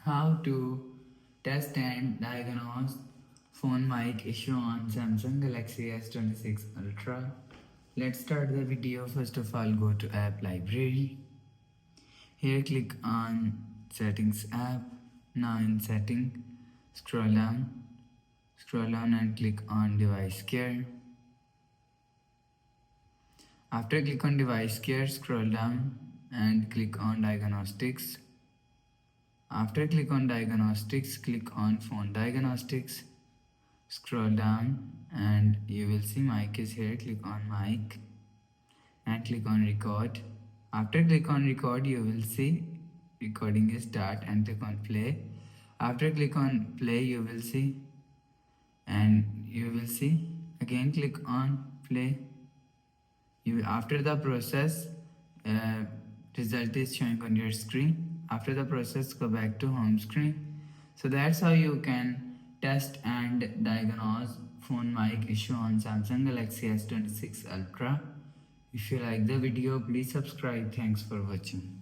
How to test and diagnose phone mic issue on Samsung Galaxy S26 Ultra. Let's start the video. First of all, go to app library. Here click on settings app. Now in setting, scroll down and click on device care. After click on device care, scroll down and click on diagnostics. After click on diagnostics, click on phone diagnostics. Scroll down and you will see mic is here. Click on mic and click on record. After click on record, you will see recording is start and click on play. After click on play, you will see again click on play. After the process, result is showing on your screen. After the process, go back to home screen. So that's how you can test and diagnose phone mic issue on Samsung Galaxy S26 Ultra. If you like the video, please subscribe. Thanks for watching.